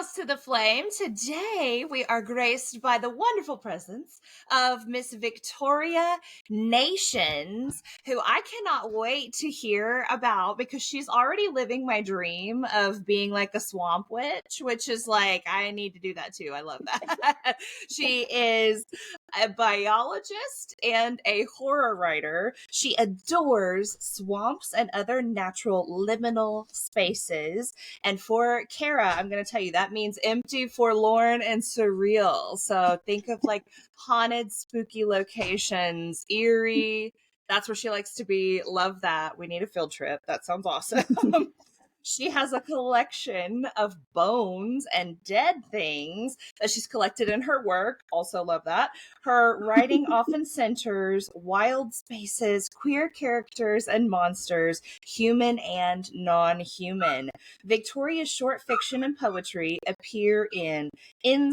Moths to the Flame. Today we are graced by the wonderful presence of Miss Victoria Nations, who I cannot wait to hear about because she's already living my dream of being like a swamp witch, which is like, I need to do that too. I love that. She is a biologist and a horror writer. She adores swamps and other natural liminal spaces. And for Kara, I'm going to tell you that means empty, forlorn, and surreal. So think of like haunted, spooky locations, eerie. That's where she likes to be. Love that. We need a field trip. That sounds awesome. She has a collection of bones and dead things that she's collected in her work. Also love that. Her writing often centers wild spaces, queer characters and monsters, human and non-human. Victoria's short fiction and poetry appear in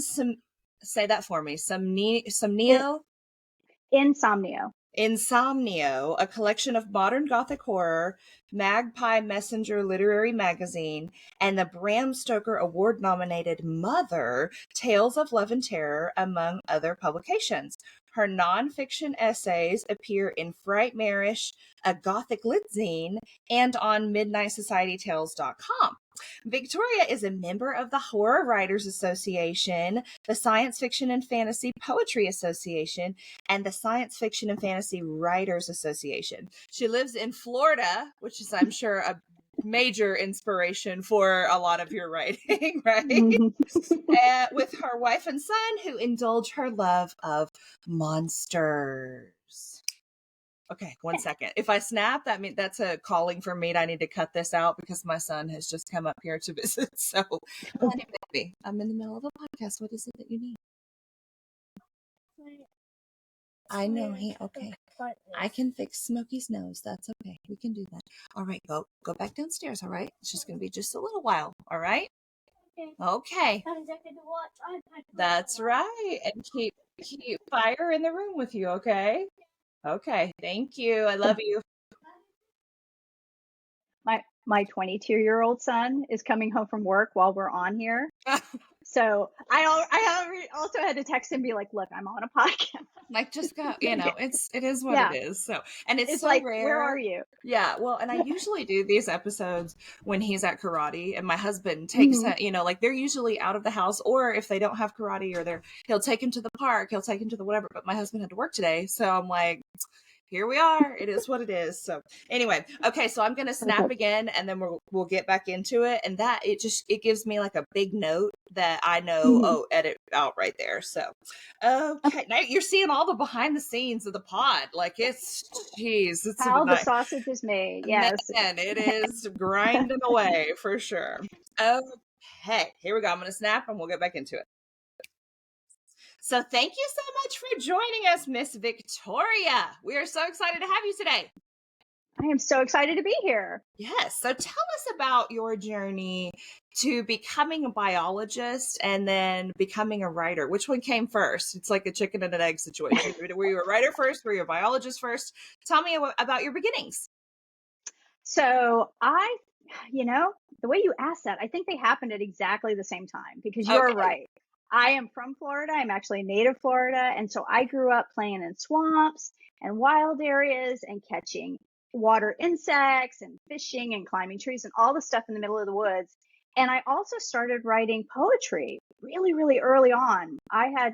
some, say that for me, Somnio? Insomnio. Insomnio, a collection of modern Gothic horror, Magpie Messenger Literary Magazine, and the Bram Stoker Award-nominated Mother, Tales of Love and Terror, among other publications. Her nonfiction essays appear in Frightmarish, a Gothic lit zine, and on MidnightSocietyTales.com. Victoria is a member of the Horror Writers Association, the Science Fiction and Fantasy Poetry Association, and the Science Fiction and Fantasy Writers Association. She lives in Florida, which is, I'm sure, a major inspiration for a lot of your writing, right? With her wife and son who indulge her love of monsters. Okay, 1 second. If I snap, that means that's a calling for me. I need to cut this out because my son has just come up here to visit. So, honey, baby, I'm in the middle of a podcast. What is it that you need? I know okay. I can fix Smokey's nose. That's okay. We can do that. All right, go back downstairs. All right, it's just gonna be just a little while. All right. Okay. That's right. And keep fire in the room with you. Okay. Okay. Thank you. I love you. My 22-year-old son is coming home from work while we're on here. So I also had to text him and be like, look, I'm on a podcast. Like, just go, it is what it is. So, and it's so like, rare. Where are you? Yeah. Well, and I usually do these episodes when he's at karate and my husband takes, like they're usually out of the house, or if they don't have karate or he'll take him to the park, he'll take him to the whatever. But my husband had to work today. So I'm like, here we are. It is what it is. So anyway, okay. So I'm going to snap again and then we'll get back into it. And that it gives me like a big note that I know, edit out right there. So, okay. Now you're seeing all the behind the scenes of the pod. Like it's how the sausage is made. Yes. Man, it is grinding away for sure. Okay. Here we go. I'm going to snap and we'll get back into it. So thank you so much for joining us, Miss Victoria. We are so excited to have you today. I am so excited to be here. Yes. So tell us about your journey to becoming a biologist and then becoming a writer. Which one came first? It's like a chicken and an egg situation. Were you a writer first? Were you a biologist first? Tell me about your beginnings. So the way you asked that, I think they happened at exactly the same time because you're right. I am from Florida. I'm actually a native Florida. And so I grew up playing in swamps and wild areas and catching water insects and fishing and climbing trees and all the stuff in the middle of the woods. And I also started writing poetry really, really early on. I had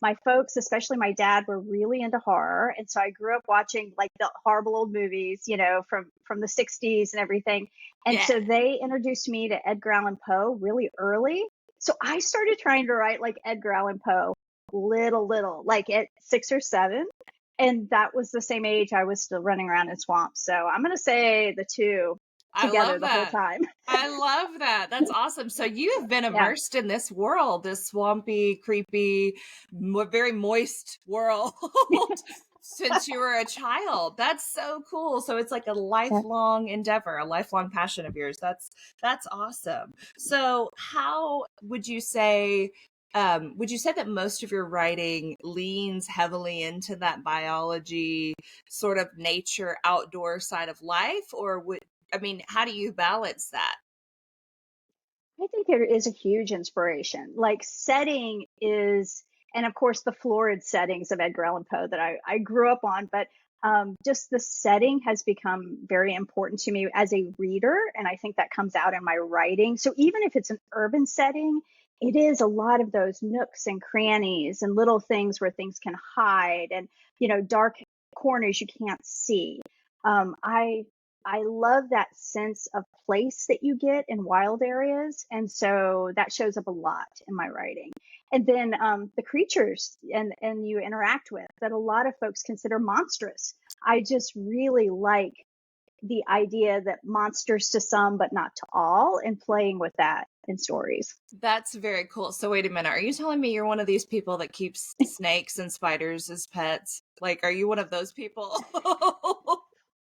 my folks, especially my dad, were really into horror. And so I grew up watching like the horrible old movies, from the 60s and everything. And so they introduced me to Edgar Allan Poe really early. So I started trying to write like Edgar Allan Poe, little, like at 6 or 7. And that was the same age I was still running around in swamps. So I'm going to say the two together the whole time. I love that. That's awesome. So you have been immersed in this world, this swampy, creepy, very moist world since you were a child. That's so cool. So it's like a lifelong endeavor, a lifelong passion of yours. That's awesome. So how would you say that most of your writing leans heavily into that biology, sort of nature, outdoor side of life? Or how do you balance that? I think it is a huge inspiration. Like setting is, and of course the florid settings of Edgar Allan Poe that I grew up on, but just the setting has become very important to me as a reader. And I think that comes out in my writing. So even if it's an urban setting, it is a lot of those nooks and crannies and little things where things can hide and, dark corners you can't see. Um, I I love that sense of place that you get in wild areas. And so that shows up a lot in my writing. And then the creatures and you interact with that a lot of folks consider monstrous. I just really like the idea that monsters to some, but not to all, and playing with that in stories. That's very cool. So wait a minute. Are you telling me you're one of these people that keeps snakes and spiders as pets? Like, are you one of those people?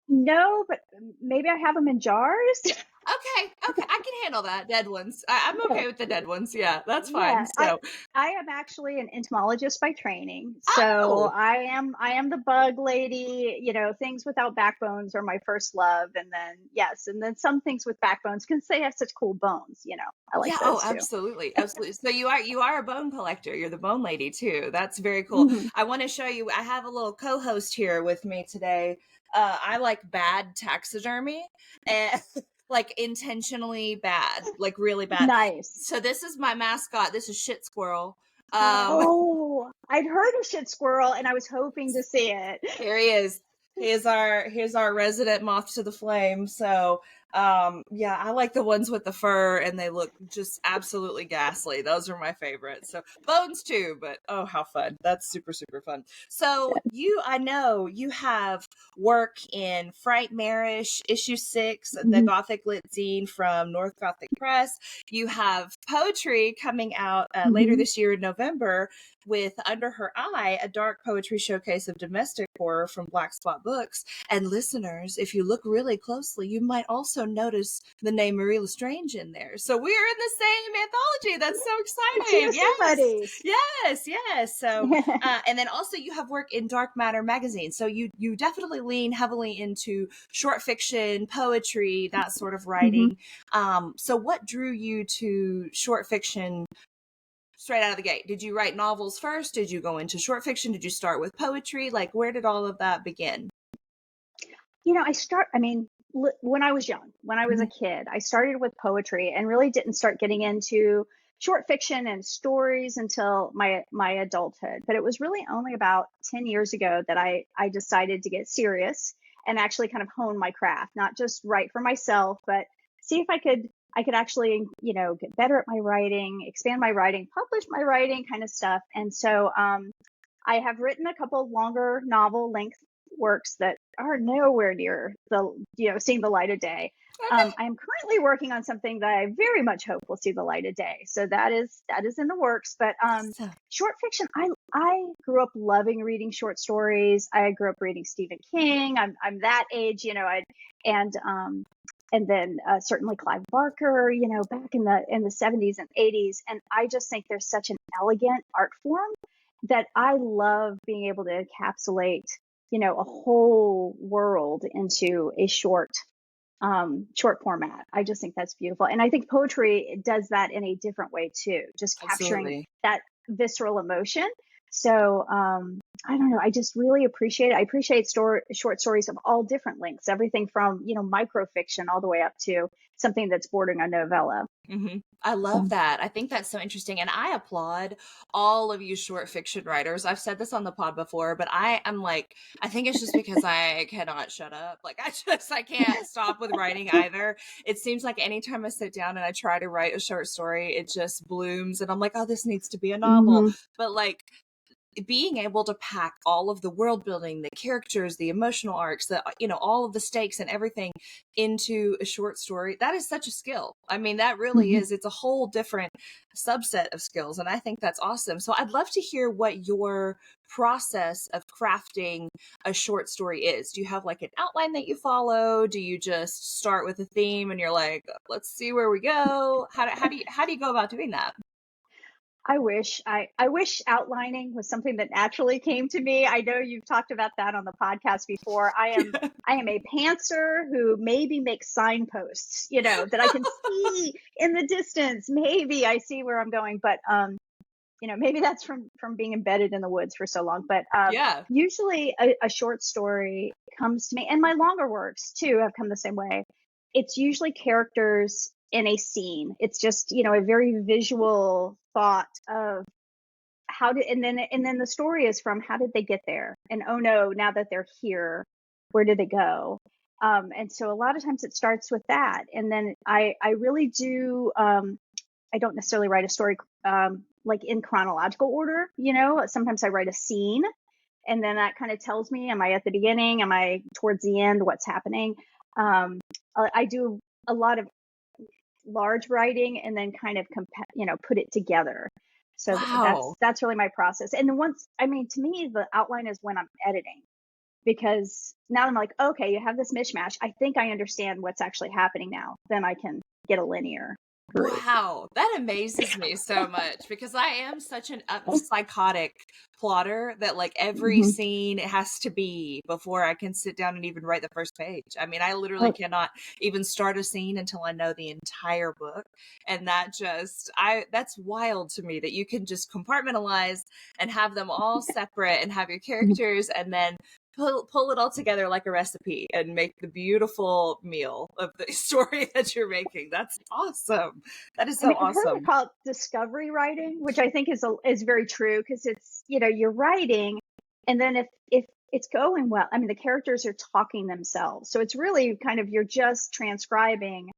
No, but maybe I have them in jars. Okay, I can handle that. Dead ones. I'm Yeah. okay with the dead ones. Yeah, that's fine. Yeah, I So, I am actually an entomologist by training. So oh, I am the bug lady, things without backbones are my first love. And then yes, and then some things with backbones because they have such cool bones. I like yeah. Oh, those too. absolutely, absolutely. So you are a bone collector. You're the bone lady too. That's very cool. Hmm. I want to show you. I have a little co-host here with me today. I like bad taxidermy and like intentionally bad, like really bad. Nice. So this is my mascot. This is Shit Squirrel. Um, Oh, I'd heard of shit squirrel and I was hoping to see it. Here he is. Here's our resident moth to the flame. So yeah, I like the ones with the fur and they look just absolutely ghastly. Those are my favorites. So bones too, but oh how fun. That's super, super fun. So I know you have work in Frightmarish issue 6, the Mhm, Gothic Lit zine from North Gothic Press. You have poetry coming out later mhm. this year in November with Under Her Eye, a dark poetry showcase of domestic horror from Black Spot Books. And listeners, if you look really closely, you might also notice the name Marie Lestrange in there. So we are in the same anthology. That's so exciting. Juicy Yes, buddies. yes, yes. So, and then also you have work in Dark Matter magazine. So you definitely lean heavily into short fiction, poetry, that sort of Mhm. writing. So what drew you to short fiction straight out of the gate? Did you write novels first? Did you go into short fiction? Did you start with poetry? Like, where did all of that begin? I mean, when I was young, when I was a Mhm. kid, I started with poetry and really didn't start getting into short fiction and stories until my adulthood. But it was really only about 10 years ago that I decided to get serious and actually kind of hone my craft, not just write for myself, but see if I could actually, get better at my writing, expand my writing, publish my writing kind of stuff. And so I have written a couple longer novel length works that are nowhere near seeing the light of day. Okay. I am currently working on something that I very much hope will see the light of day. So that is in the works. But So, short fiction, I grew up loving reading short stories. I grew up reading Stephen King. I'm that age, and and then certainly Clive Barker, back in the 70s and 80s. And I just think there's such an elegant art form that I love being able to encapsulate, a whole world into a short format. I just think that's beautiful. And I think poetry does that in a different way too, just capturing absolutely. that visceral emotion. So I don't know. I just really appreciate it. I appreciate short stories of all different lengths, everything from, microfiction all the way up to something that's bordering a novella. I love So, that. I think that's so interesting. And I applaud all of you short fiction writers. I've said this on the pod before, but I am like, I think it's just because I cannot shut up. Like, I can't stop with writing either. It seems like anytime I sit down and I try to write a short story, it just blooms. And I'm like, oh, this needs to be a novel. mhm, But like, being able to pack all of the world building, the characters, the emotional arcs, all of the stakes and everything into a short story, that is such a skill. I mean, that really mhm. is. It's a whole different subset of skills. And I think that's awesome. So I'd love to hear what your process of crafting a short story is. Do you have like an outline that you follow? Do you just start with a theme and you're like, let's see where we go? How do you go about doing that? I wish I wish outlining was something that naturally came to me. I know you've talked about that on the podcast before. I am a pantser who maybe makes signposts, that I can see in the distance. Maybe I see where I'm going, but maybe that's from being embedded in the woods for so long. But Yeah. usually a short story comes to me, and my longer works too have come the same way. It's usually characters in a scene. It's just a very visual thought of how did, and then the story is from how did they get there, and oh no, now that they're here, where did they go? And so a lot of times it starts with that, and then I really do. I don't necessarily write a story like in chronological order. Sometimes I write a scene, and then that kind of tells me, am I at the beginning? Am I towards the end? What's happening? I do a lot of large writing and then kind of put it together. So Wow. that's really my process. And then to me, the outline is when I'm editing, because now I'm like, okay, you have this mishmash. I think I understand what's actually happening now. Then I can get a linear groove. Wow, that amazes me so much because I am such an psychotic plotter that like every Mhm. scene has to be before I can sit down and even write the first page. I mean, I literally Oh, cannot even start a scene until I know the entire book. And that's wild to me that you can just compartmentalize and have them all separate and have your mhm. characters and then pull it all together like a recipe and make the beautiful meal of the story that you're making. That's awesome. That is I so mean, I've heard it awesome. called discovery writing, which I think is very true, because it's you're writing, and then if it's going well, I mean, the characters are talking themselves, so it's really kind of, you're just transcribing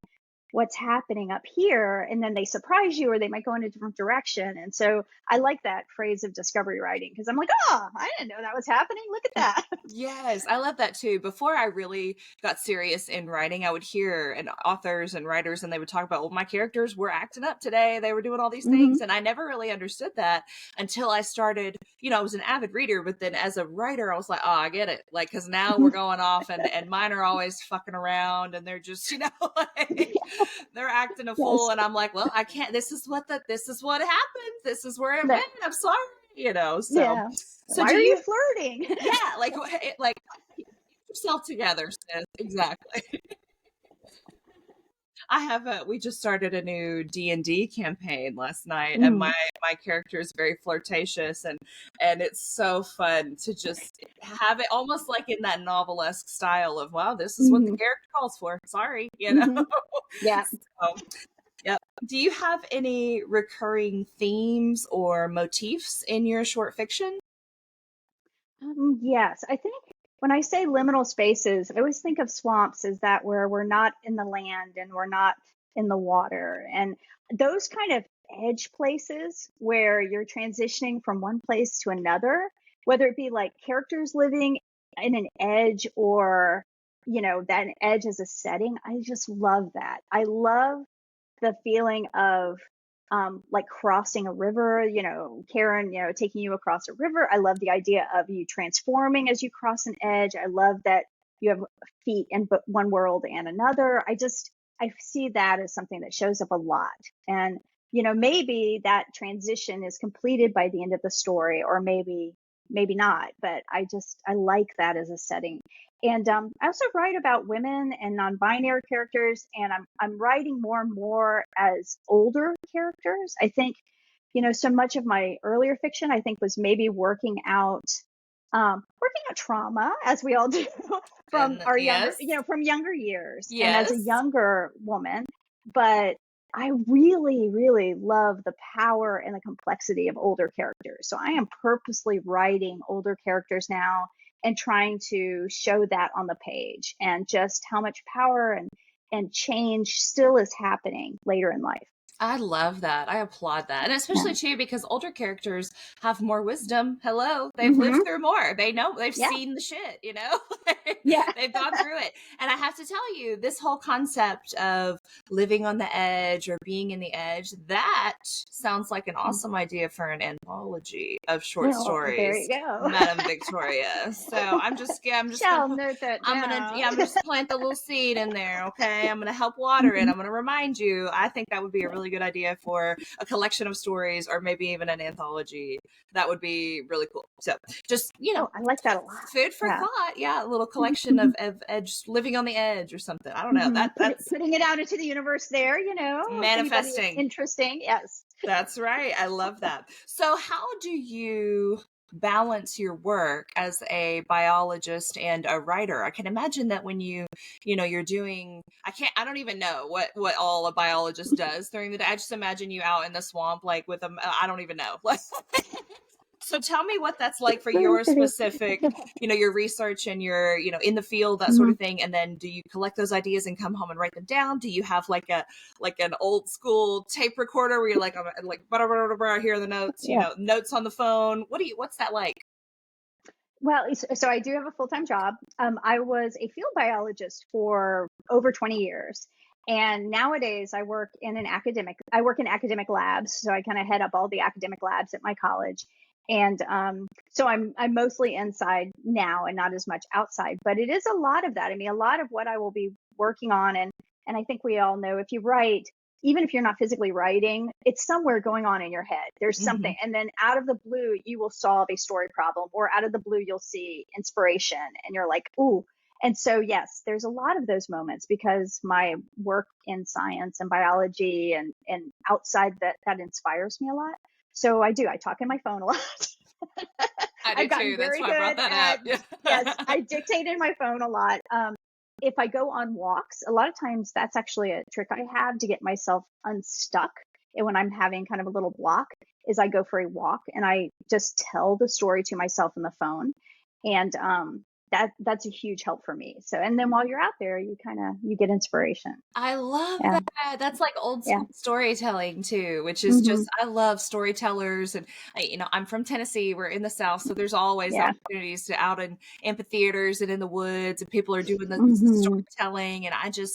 what's happening up here, and then they surprise you, or they might go in a different direction. And so I like that phrase of discovery writing, because I'm like, oh, I didn't know that was happening. Look at that. Yes, I love that too. Before I really got serious in writing, I would hear authors and writers, and they would talk about, well, my characters were acting up today. They were doing all these Hmm. things. And I never really understood that until I started, I was an avid reader, but then as a writer, I was like, oh, I get it. Like, cause now we're going off and mine are always fucking around and they're just, like they're acting a fool. Yes. And I'm like, well, I can't, this is what happened. This is where it That, went. I'm sorry, so. yeah. So Why do are you you flirting? yeah, like get yourself together, sis. Exactly. We just started a new D&D campaign last night and Mm, my character is very flirtatious and it's so fun to just have it almost like in that novelesque style of, wow, this is what the hmm, character calls for. Sorry, hmm. Yeah. So, yep. Do you have any recurring themes or motifs in your short fiction? Yes, I think when I say liminal spaces, I always think of swamps as that, where we're not in the land and we're not in the water. And those kind of edge places where you're transitioning from one place to another, whether it be like characters living in an edge, or, that edge as a setting. I just love that. I love the feeling of like crossing a river, Karen, taking you across a river. I love the idea of you transforming as you cross an edge. I love that you have feet in one world and another. I see that as something that shows up a lot. And, maybe that transition is completed by the end of the story, or maybe not, but I like that as a setting. And I also write about women and non-binary characters, and I'm writing more and more as older characters. I think, so much of my earlier fiction, I think, was maybe working out trauma, as we all do, from And our younger, yes. from younger years, and as a Yes. younger woman. But I really, really love the power and the complexity of older characters. So I am purposely writing older characters now, and trying to show that on the page, and just how much power and change still is happening later in life. I love that. I applaud that. And Yeah. especially too because older characters have more wisdom. Hello. They've lived Hmm. through more. They know, they've Yeah. seen the shit. Yeah. They've gone through it. And I have to tell you, this whole concept of living on the edge or being in the edge, that sounds like an awesome idea for an anthology of short Well, there stories, you go. Madam Victoria. So I'm just gonna Shall put, note that I'm gonna, down. yeah, I'm gonna just plant the little seed in there. Okay, I'm gonna help water it. I'm gonna remind you. I think that would be a really good idea for a collection of stories, or maybe even an anthology. That would be really cool. So just, Oh, I like that a lot. food for Yeah. thought. Yeah, a little collection of edge, living on the edge or something. I don't know. That's Putting it out into the universe there, if anybody is manifesting. interesting. Yes. That's right. I love that. So how do you balance your work as a biologist and a writer? I can imagine that when you're doing, I don't even know what all a biologist does during the day. I just imagine you out in the swamp, like with them. I don't even know. So tell me what that's like for your specific, your research and your, in the field, that sort Mhm. of thing. And then do you collect those ideas and come home and write them down? Do you have like an old school tape recorder where you're like, I'm like, blah, blah, blah, blah, here are the notes, Yeah. notes on the phone? What's that like? Well, so I do have a full-time job. I was a field biologist for over 20 years. And nowadays I work in academic labs. So I kind of head up all the academic labs at my college. And so I'm mostly inside now and not as much outside, but it is a lot of that. I mean, a lot of what I will be working on, and I think we all know, if you write, even if you're not physically writing, it's somewhere going on in your head. There's Mm-hmm. something. And then out of the blue, you will solve a story problem, or out of the blue, you'll see inspiration and you're like, ooh. And so, yes, there's a lot of those moments because my work in science and biology and outside that inspires me a lot. So I talk in my phone a lot. I do I've gotten too. That's very why I brought good that at, up. yes, Yeah. I dictate in my phone a lot. If I go on walks, a lot of times that's actually a trick I have to get myself unstuck. And when I'm having kind of a little block, is I go for a walk and I just tell the story to myself in the phone. And that's a huge help for me. So, and then while you're out there, you get inspiration. I love Yeah. that. That's like old Yeah. school storytelling too, which is Hmm. just, I love storytellers. And I'm from Tennessee. We're in the South, so there's always Yeah. opportunities to out in amphitheaters and in the woods, and people are doing the Hmm. storytelling. And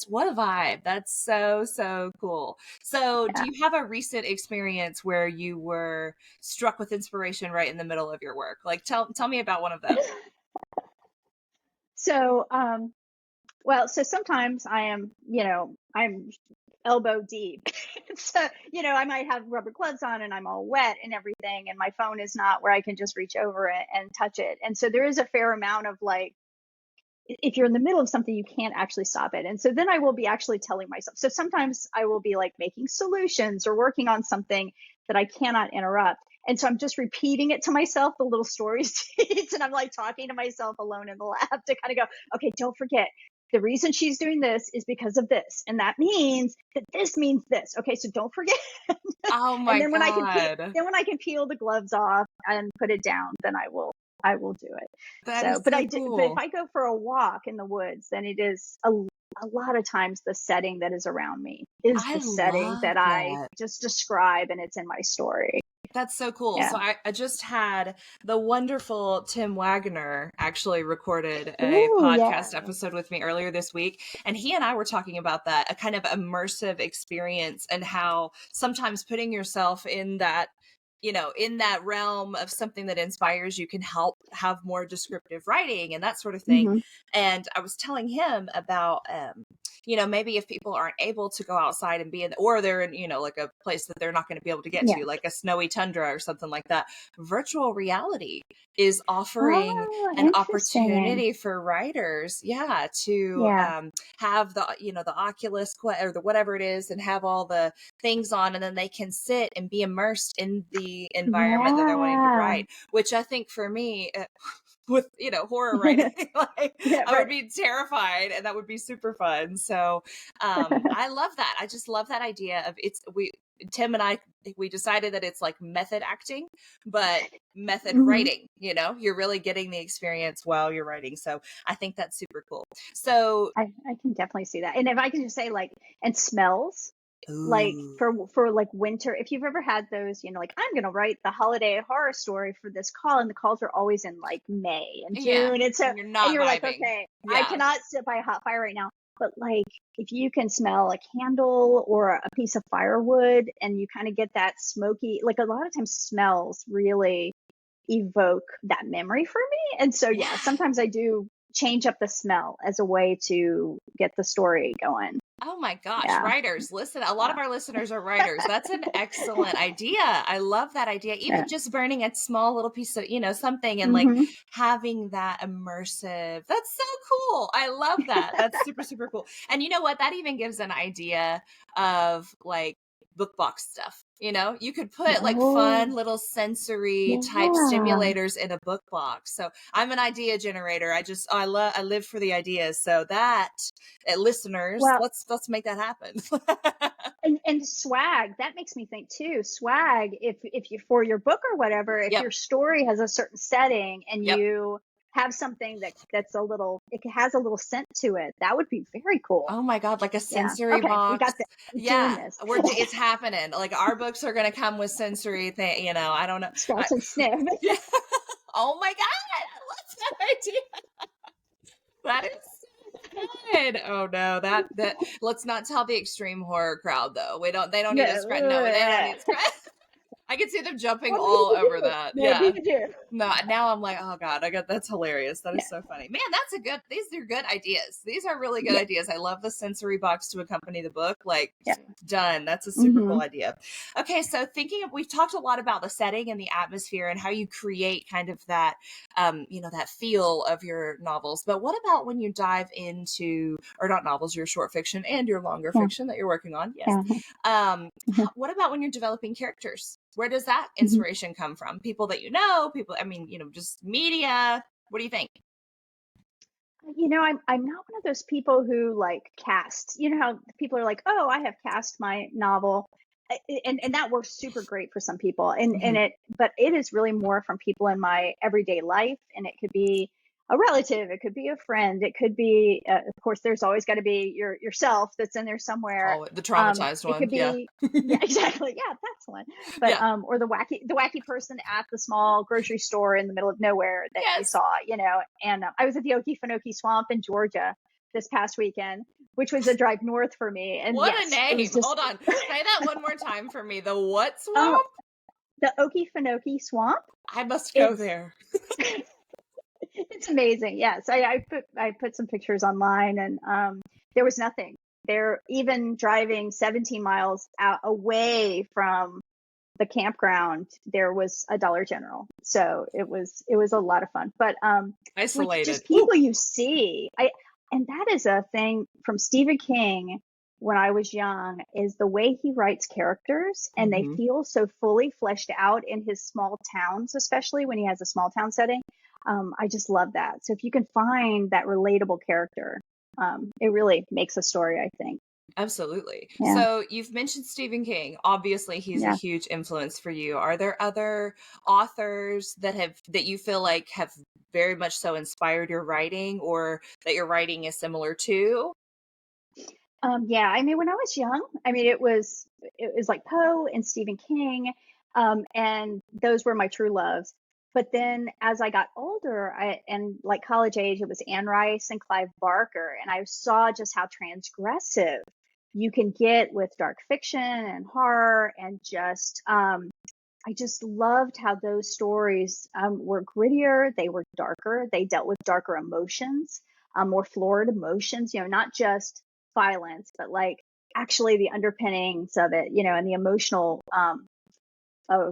what a vibe. That's so, so cool. So do Yeah. you have a recent experience where you were struck with inspiration right in the middle of your work? Like tell me about one of those. So, well, so sometimes I'm elbow deep. So, I might have rubber gloves on and I'm all wet and everything, and my phone is not where I can just reach over it and touch it. And so there is a fair amount of like, if you're in the middle of something, you can't actually stop it. And so then I will be actually telling myself. So sometimes I will be like making solutions or working on something that I cannot interrupt. And so I'm just repeating it to myself, the little stories, and I'm like talking to myself alone in the lab to kind of go, okay, don't forget. The reason she's doing this is because of this. And that means that this means this. Okay, so don't forget. Oh And my then God. when I can peel the gloves off and put it down, then I will do it. That So, is so but if cool. I go for a walk in the woods, then it is a lot of times the setting that is around me is I the setting love that I that. just describe, and it's in my story. That's so cool. Yeah. So I just had the wonderful Tim Wagner actually recorded a Ooh, yeah. podcast episode with me earlier this week. And he and I were talking about that, a kind of immersive experience, and how sometimes putting yourself in that realm of something that inspires you can help have more descriptive writing and that sort of thing. Hmm. And I was telling him about, maybe if people aren't able to go outside and be or they're in, like a place that they're not going to be able to get Yeah. to, like a snowy tundra or something like that, virtual reality is offering Oh, an interesting. opportunity for writers, yeah, to Yeah. have the Oculus or the whatever it is, and have all the things on, and then they can sit and be immersed in the environment that they're wanting to Yeah. write, which I think for me, with horror writing, like Yeah. I would Right. be terrified, and that would be super fun. So I love that. I just love that idea of Tim and I, we decided that it's like method acting, but method Hmm. writing. You're really getting the experience while you're writing. So I think that's super cool. So I can definitely see that. And if I can just say, like, and smells, like ooh, for like winter, if you've ever had those, like, I'm gonna write the holiday horror story for this call, and the calls are always in like May and yeah, June, and so you're and not you're like, vibing. okay, I Yeah. cannot sit by a hot fire right now. but like if you can smell a candle or a piece of firewood and you kind of get that smoky, like a lot of times smells really evoke that memory for me. And so, yeah, Yeah. sometimes I do change up the smell as a way to get the story going. Oh my gosh, Yeah. writers, listen, a lot Yeah. of our listeners are writers. That's an excellent idea. I love that idea. Yeah. Even just burning a small little piece of, something and like Hmm. having that immersive. That's so cool. I love that. That's super, super cool. And you know what? That even gives an idea of like book box stuff. You could put like Oh, fun little sensory type yeah. stimulators in a book box. So I'm an idea generator. I live for the ideas. So that listeners, Well, let's make that happen. and swag, that makes me think too. Swag, if you for your book or whatever, if Yep. your story has a certain setting and Yep. you have something that's a little, it has a little scent to it, that would be very cool. Oh my God, like a Yeah. sensory Okay, we box. got this. I'm doing Yeah, this. it's happening. Like our books are gonna come with sensory thing. I don't know. Scratch and sniff. Yeah. Oh my God, I love that idea. That is so good. Oh no, that let's not tell the extreme horror crowd though. They don't need a scratch. No, they don't No. need scratch. I can see them jumping What do we all need to over do? that. What do we Yeah. need to do? No, now I'm like, oh God, that's hilarious. That Yeah. is so funny. Man, these are good ideas. These are really good Yeah. ideas. I love the sensory box to accompany the book. Like, Yeah. done. That's a super Hmm. cool idea. Okay, so we've talked a lot about the setting and the atmosphere and how you create kind of that, that feel of your novels. But what about when you dive into, or not novels, your short fiction and your longer Yeah. fiction that you're working on? Yes. Yeah. What about when you're developing characters? Where does that Mhm. inspiration come from? People that people, I mean, just media. What do you think? I'm not one of those people who like cast. You know how people are like, "Oh, I have cast my novel." And that works super great for some people. Hmm. But it is really more from people in my everyday life, and it could be a relative, it could be a friend, it could be, of course, there's always got to be yourself that's in there somewhere. Oh, the traumatized It one. could Yeah. be, yeah, exactly, yeah, that's one. But Yeah. or the wacky person at the small grocery store in the middle of nowhere that you Yes. saw, And I was at the Okefenokee Swamp in Georgia this past weekend, which was a drive north for me. And What a yes, it was name. just Hold on. Say that one more time for me. The what oh, swamp? the Okefenokee Swamp. I must go It's there. it's amazing. Yes, I put some pictures online, and there was nothing there. Even driving 17 miles out away from the campground, there was a Dollar General. So it was a lot of fun. But with Isolated. just Woo. people you see, I and that is a thing from Stephen King when I was young, is the way he writes characters and they Hmm. feel so fully fleshed out in his small towns, especially when he has a small town setting. I just love that. So if you can find that relatable character, it really makes a story, I think. Absolutely. Yeah. So you've mentioned Stephen King. Obviously, he's a Yeah. huge influence for you. Are there other authors that you feel like have very much so inspired your writing, or that your writing is similar to? Yeah, I mean, when I was young, I mean, it was like Poe and Stephen King, and those were my true loves. But then as I got older, and like college age, it was Anne Rice and Clive Barker, and I saw just how transgressive you can get with dark fiction and horror, and I just loved how those stories were grittier, they were darker, they dealt with darker emotions, more florid emotions, not just violence, but like actually the underpinnings of it, and the emotional uh,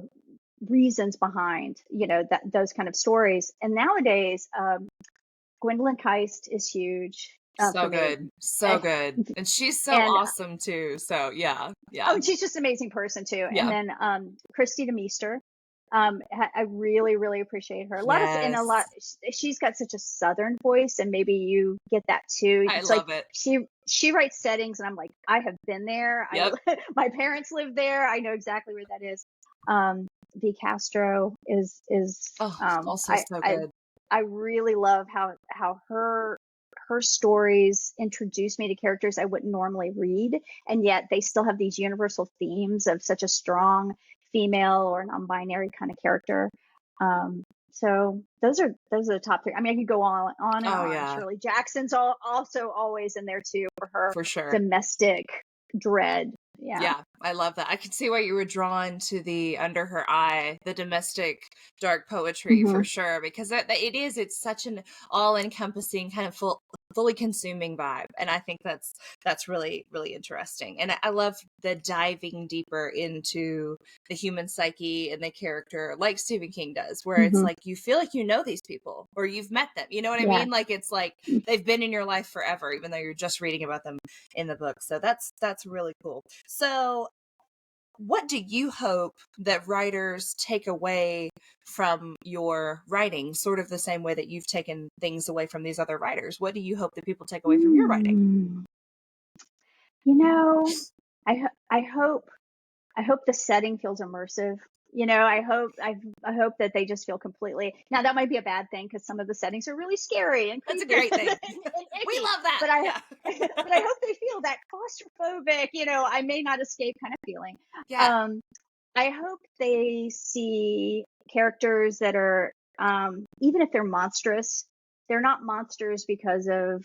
reasons behind, those kind of stories. And nowadays, Gwendolyn Keist is huge for So me. good. So Eh, good. And she's so And awesome too. So yeah. oh, Yeah. and she's just an amazing person too. And Yeah. then Christina Meester, I really, really appreciate her. A lot. Yes. She's got such a southern voice, and maybe you get that too. I It's like love it. she writes settings, and I'm like, I have been there. Yep. My parents lived there. I know exactly where that is. V. Castro is Oh, also I so I good. I really love how her stories introduce me to characters I wouldn't normally read, and yet they still have these universal themes of such a strong female or non-binary kind of character. So those are the top three. I mean, I could go on and Oh on. yeah, Shirley Jackson's also always in there too for her for sure. domestic dread. Yeah. Yeah, I love that. I could see why you were drawn to the Under Her Eye, the domestic dark poetry Hmm. for sure, because it's such an all-encompassing kind of fully consuming vibe. And I think that's really, really interesting. And I love the diving deeper into the human psyche and the character like Stephen King does, where it's Hmm. like you feel like you know these people or you've met them. You know what I Yeah. mean? Like it's like they've been in your life forever, even though you're just reading about them in the book. So that's really cool. So what do you hope that writers take away from your writing, sort of the same way that you've taken things away from these other writers? What do you hope that people take away from your writing? Mm. You know, I hope the setting feels immersive. I hope that they just feel completely. Now that might be a bad thing because some of the settings are really scary and That's a creepy great and thing. We icky. love that. But I Yeah. but I hope they feel that claustrophobic. I may not escape kind of feeling. Yeah. Um, I hope they see characters that are, even if they're monstrous, they're not monsters because of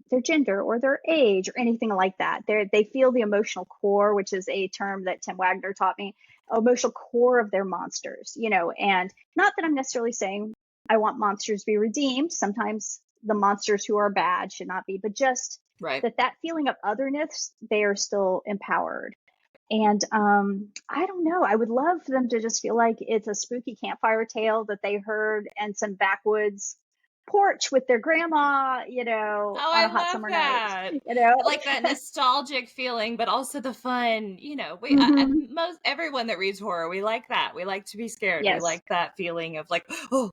their gender or their age or anything like that. They feel the emotional core, which is a term that Tim Wagner taught me, emotional core of their monsters, and not that I'm necessarily saying I want monsters to be redeemed. Sometimes the monsters who are bad should not be, but just Right. that feeling of otherness, they are still empowered. And I don't know. I would love for them to just feel like it's a spooky campfire tale that they heard in some backwoods porch with their grandma, Oh, on I a hot love summer night. that. You know. Like that nostalgic feeling, but also the fun. Hmm. Most everyone that reads horror, we like that. We like to be scared. We Yes. like that feeling of like, oh,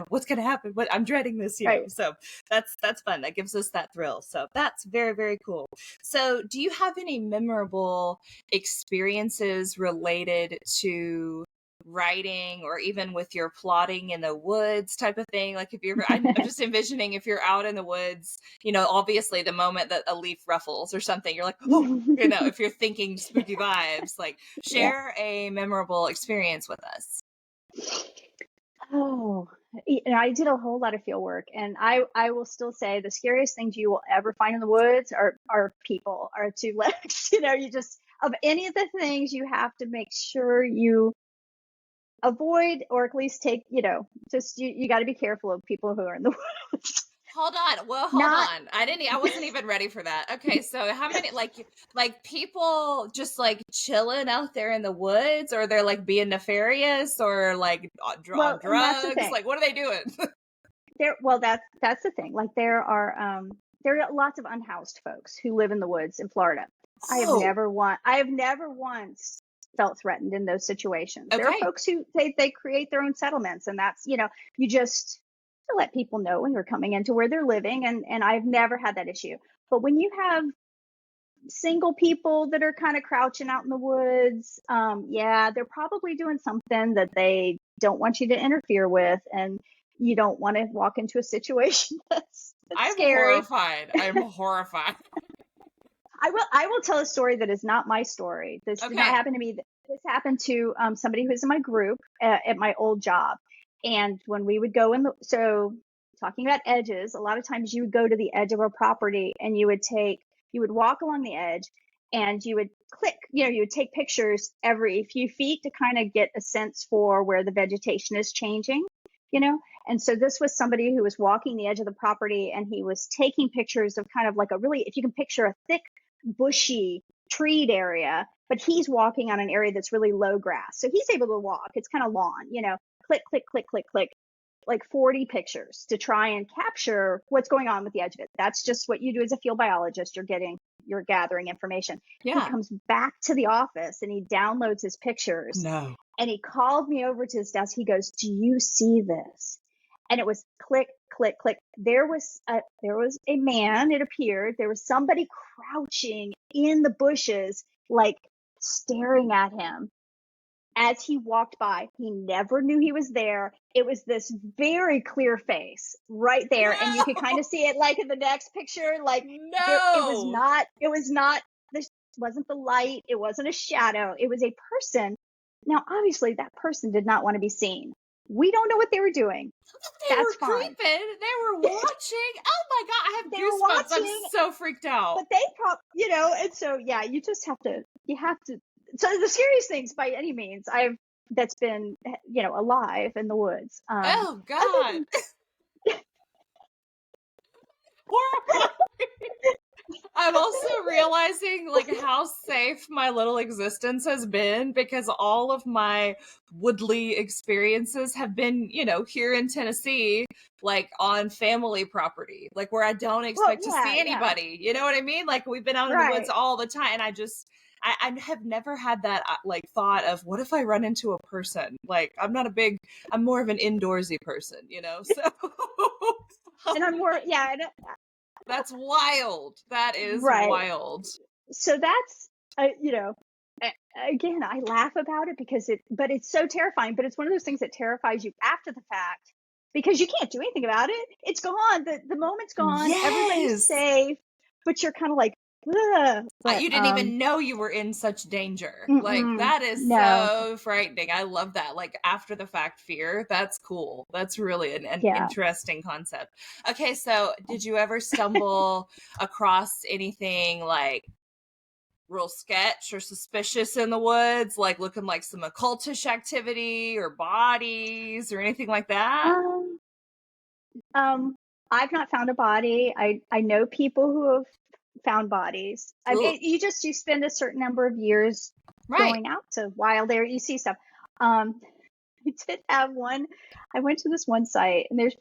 what's gonna happen? What I'm dreading this. Right. So that's fun. That gives us that thrill. So that's very, very cool. So, do you have any memorable experiences related to writing or even with your plotting in the woods type of thing? Like if I'm just envisioning if you're out in the woods, obviously the moment that a leaf ruffles or something, you're like, oh, if you're thinking spooky vibes, like Yeah. share a memorable experience with us. Oh, I did a whole lot of field work, and I will still say the scariest things you will ever find in the woods are people, are two legs. You just, of any of the things, you have to make sure you avoid, or at least take, just you got to be careful of people who are in the woods. Hold on. Well, hold Not on. I wasn't even ready for that. Okay, so how many like people just like chilling out there in the woods, or they're like being nefarious, or like on well, and that's the drugs? thing. Like what are they doing? Well, that's the thing. Like there are lots of unhoused folks who live in the woods in Florida. Oh, I have never once felt threatened in those situations. There are okay. folks who they create their own settlements, and that's, you just to let people know when you're coming into where they're living, and I've never had that issue. But when you have single people that are kind of crouching out in the woods, yeah, they're probably doing something that they don't want you to interfere with, and you don't want to walk into a situation that's I'm scary. horrified. I'm horrified. I will tell a story that is not my story. This did not Okay. happen to me. This happened to somebody who's in my group at my old job. And when we would go so talking about edges, a lot of times you would go to the edge of a property and you would walk along the edge and you would click, you would take pictures every few feet to kind of get a sense for where the vegetation is changing, you know? And so this was somebody who was walking the edge of the property, and he was taking pictures of kind of like if you can picture a thick, bushy, treed area, but he's walking on an area that's really low grass. So he's able to walk. It's kind of lawn, click, click, click, click, click, like 40 pictures to try and capture what's going on with the edge of it. That's just what you do as a field biologist. You're gathering information. He Yeah. comes back to the office and he downloads his pictures, No. and he called me over to his desk. He goes, "Do you see this?" And it was click, click, click. There was a man, it appeared. There was somebody crouching in the bushes, like staring at him as he walked by. He never knew he was there. It was this very clear face right there. And you could kind of No. see it like in the next picture, like No. this wasn't the light. It wasn't a shadow. It was a person. Now, obviously that person did not want to be seen. We don't know what they were doing. They That's were fine. creeping. They were watching. Oh my God, I have They were goosebumps. I'm watching, so freaked out. but they and so, yeah, you have to, so the scariest things by any means that's been, alive in the woods. Oh Other God. than, Horrifying. I'm also realizing like how safe my little existence has been because all of my woodly experiences have been, here in Tennessee, like on family property, like where I don't well, expect to see yeah, anybody. You know what I mean? Like we've been out in the woods right. all the time, and I have never had that like thought of what if I run into a person? Like I'm more of an indoorsy person, so. And I'm more, yeah, That's wild. That is right. wild. So that's, again, I laugh about it but it's so terrifying. But it's one of those things that terrifies you after the fact because you can't do anything about it. It's gone. The moment's gone. Everybody's Yes. safe, but you're kind of like, ugh. But You didn't even know you were in such danger. Like, mm-mm, that is no, so frightening. I love that. Like, after the fact fear. That's cool. That's really an yeah. interesting concept. Okay, so did you ever stumble across anything like real sketch or suspicious in the woods, like looking like some occultish activity or bodies or anything like that? Um, I've not found a body. I know people who have found bodies. I Ugh. mean, you spend a certain number of years Right. going out to wild area, you see stuff. Um, I did have one. I went to this one site, and it's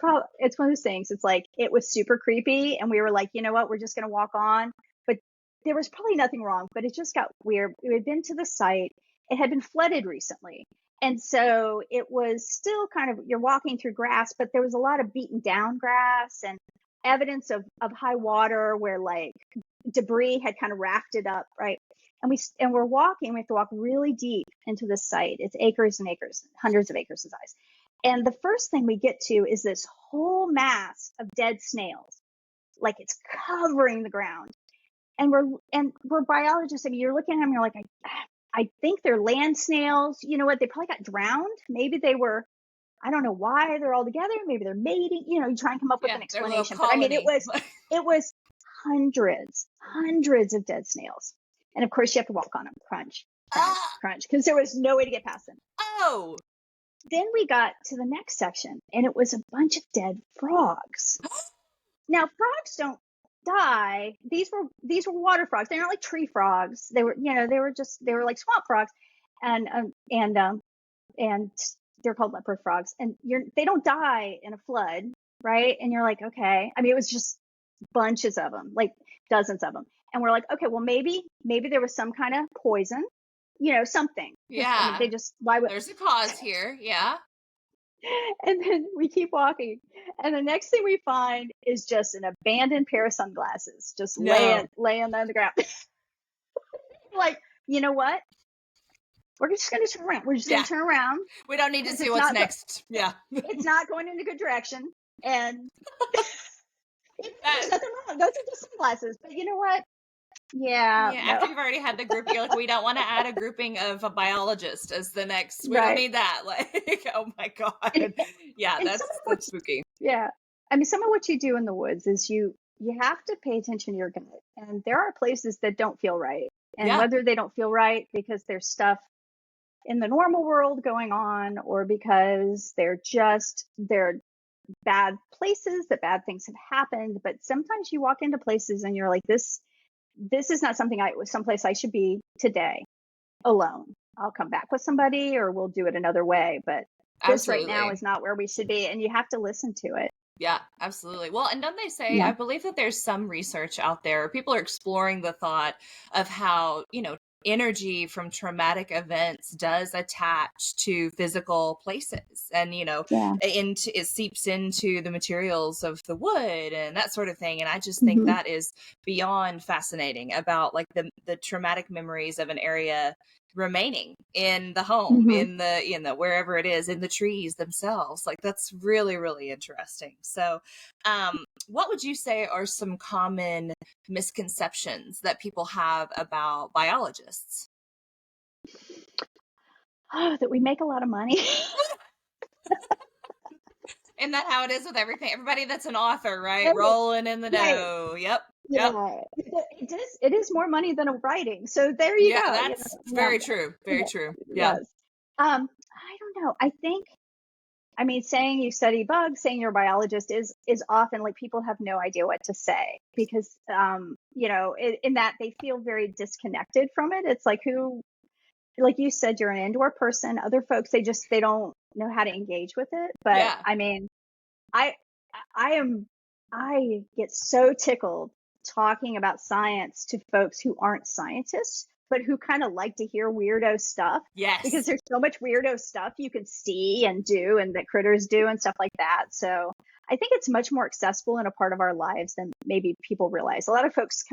one of those things. It's like it was super creepy, and we were like, you know what, we're just gonna walk on. But there was probably nothing wrong, but it just got weird. We had been to the site. It had been flooded recently, and so it was still kind of you're walking through grass, but there was a lot of beaten down grass and evidence of high water where like debris had kind of rafted up, right? And we're walking. We have to walk really deep into this site. It's acres and acres, hundreds of acres of size. And the first thing we get to is this whole mass of dead snails, like it's covering the ground. And we're biologists. I mean, you're looking at them, you're like, I think they're land snails. You know what? They probably got drowned. Maybe they were. I don't know why they're all together. Maybe they're mating. You try and come up with Yeah, an their little explanation. But I mean, it colony. was hundreds of dead snails. And of course, you have to walk on them, crunch, crunch, Ah, crunch, because there was no way to get past them. oh, Then we got to the next section, and it was a bunch of dead frogs. Now, frogs don't die. These were water frogs. They're not like tree frogs. They were like swamp frogs, and they're called leopard frogs. And they don't die in a flood, right? And you're like, okay. I mean, it was just bunches of them, like dozens of them. And we're like, okay, well, maybe there was some kind of poison, something. I mean, yeah. why would, There's a cause here. Yeah. and then we keep walking. And the next thing we find is just an abandoned pair of sunglasses, just No. laying on the ground. Like, you know what? We're just going to turn around. We're just going Yeah. to turn around We don't need to because see what's next. Yeah. it's not going in a good direction. And there's That, nothing wrong. Those are just sunglasses. But you know what? Yeah, yeah. no. After you've already had the group, you're like, we don't want to add a grouping of a biologist as the next. We don't Right. need that. Like, oh my God. Yeah, And that's spooky. yeah. I mean, some of what you do in the woods is you have to pay attention to your gut. And there are places that don't feel right. And Yeah. whether they don't feel right because there's stuff in the normal world going on, or because they're bad places, that bad things have happened. But sometimes you walk into places and you're like, this is not someplace I should be today alone. I'll come back with somebody or we'll do it another way. But this right now Absolutely. is not where we should be. And you have to listen to it. Yeah, absolutely. Well, and don't they say, Yeah. I believe that there's some research out there, people are exploring the thought of how, energy from traumatic events does attach to physical places and, Yeah. it seeps into the materials of the wood and that sort of thing. And I just think Mm-hmm. that is beyond fascinating about like the traumatic memories of an area remaining in the home, Mm-hmm. in the wherever it is, in the trees themselves. Like that's really, really interesting. So what would you say are some common misconceptions that people have about biologists? Oh, that we make a lot of money. Isn't that how it is with everything? Everybody that's an author, right? Right. Rolling in the Right. dough. Yep. Yep. Yeah. It is more money than a writing. So there you Yeah, go. that's Yeah. very true. Very Yeah. true. Yeah. Yes. I don't know. I mean, saying you study bugs, saying you're a biologist is often like people have no idea what to say because, in that they feel very disconnected from it. It's like like you said, you're an indoor person. Other folks, they don't know how to engage with it. But Yeah. I mean, I I am I get so tickled talking about science to folks who aren't scientists, but who kind of like to hear weirdo stuff because Yes. there's so much weirdo stuff you can see and do and that critters do and stuff like that. So I think it's much more accessible and a part of our lives than maybe people realize. A lot of folks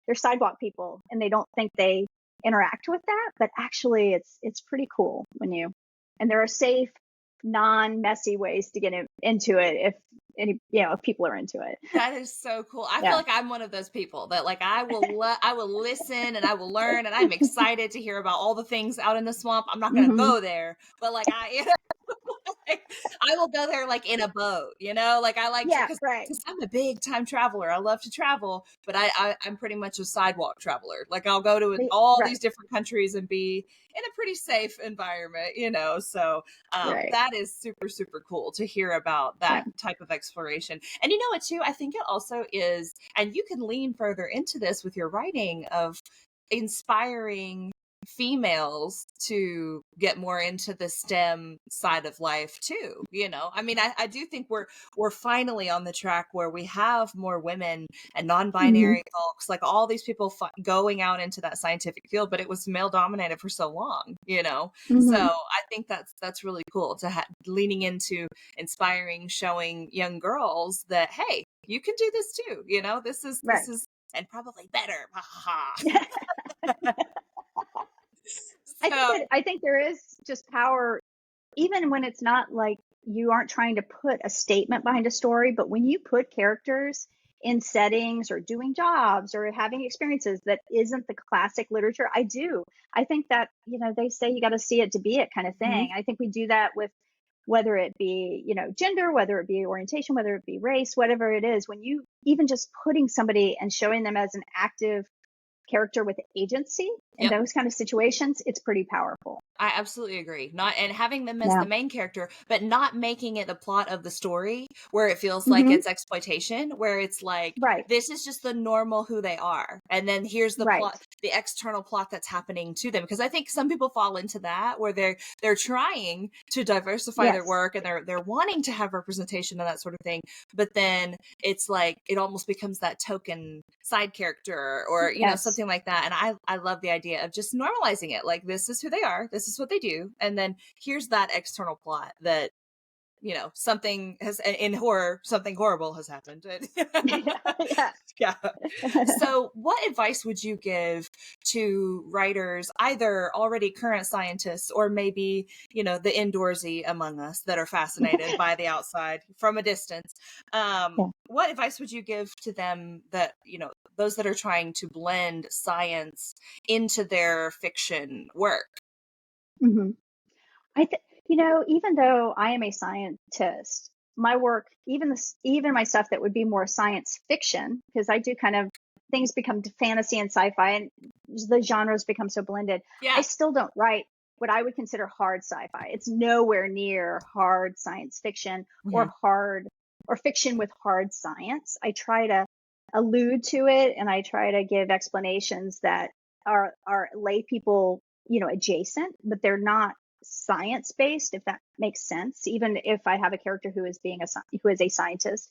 they're sidewalk people and they don't think they interact with that, but actually it's pretty cool and there are safe, non-messy ways to get into it if people are into it. That is so cool. I feel Yeah. like I'm one of those people that like I will listen and I will learn and I'm excited to hear about all the things out in the swamp. I'm not going to Hmm. go there, but like like, I will go there like in a boat, like I like to Yeah. because Right. I'm a big time traveler. I love to travel, but I'm pretty much a sidewalk traveler. Like I'll go to all Right. these different countries and be in a pretty safe environment, so Right. that is super, super cool to hear about Yeah. that type of exploration. And you know what, too? I think it also is, and you can lean further into this with your writing of inspiring females to get more into the STEM side of life too. I mean, I do think we're finally on the track where we have more women and Hmm. non-binary folks, like all these people going out into that scientific field, but it was male dominated for so long. So Hmm. I think that's really cool to leaning into inspiring, showing young girls that hey, you can do this too. This Right. is and probably better. Ha ha. So I think there is just power, even when it's not like you aren't trying to put a statement behind a story, but when you put characters in settings or doing jobs or having experiences that isn't the classic literature, I do. I think that, they say you got to see it to be it kind of mhm. thing. I think we do that with whether it be, gender, whether it be orientation, whether it be race, whatever it is, when you even just putting somebody and showing them as an active character with agency in Yep. those kind of situations, it's pretty powerful. I absolutely agree. Not and having them as Yeah. the main character, but not making it the plot of the story where it feels like Hmm. it's exploitation, where it's like Right. this is just the normal who they are. And then here's the Right. plot, the external plot that's happening to them. Because I think some people fall into that where they're trying to diversify their Yes. work and they're wanting to have representation and that sort of thing. But then it's like it almost becomes that token side character or Yes. something like that. And I love the idea of just normalizing it. Like this is who they are. This is what they do. And then here's that external plot that, something has in horror, something horrible has happened. Yeah. Yeah. So what advice would you give to writers, either already current scientists or maybe, the indoorsy among us that are fascinated by the outside from a distance? Yeah. What advice would you give to them that, those that are trying to blend science into their fiction work? Hmm. I think, even though I am a scientist, my work, even my stuff that would be more science fiction, because I do kind of things become fantasy and sci-fi and the genres become so blended. I Yeah. still don't write what I would consider hard sci-fi. It's nowhere near hard science fiction Hmm. or fiction with hard science. I try to allude to it and I try to give explanations that are lay people, adjacent, but they're not science based, if that makes sense, even if I have a character who is a scientist.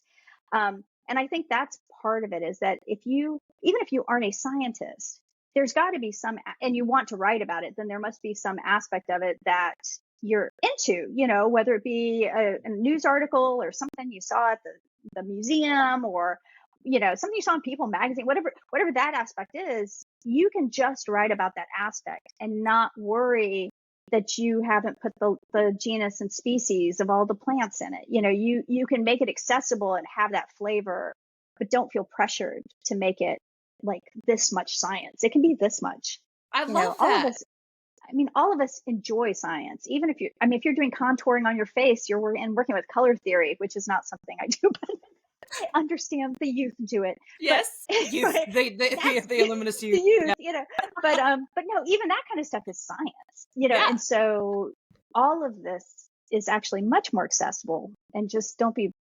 And I think that's part of it, is that even if you aren't a scientist, there's got to be and you want to write about it, then there must be some aspect of it that you're into, whether it be a news article or something you saw at the museum, or something you saw in People magazine, whatever that aspect is. You can just write about that aspect and not worry that you haven't put the genus and species of all the plants in it. You can make it accessible and have that flavor, but don't feel pressured to make it like this much science. It can be this much. I love All of that. us. I mean, all of us enjoy science, even if if you're doing contouring on your face, you're working with color theory, which is not something I do, but I understand the youth do it. But Yes, youth, anyway, that's the illuminous the youth. youth, Yeah, but no, even that kind of stuff is science, yeah. and so all of this is actually much more accessible, and just don't be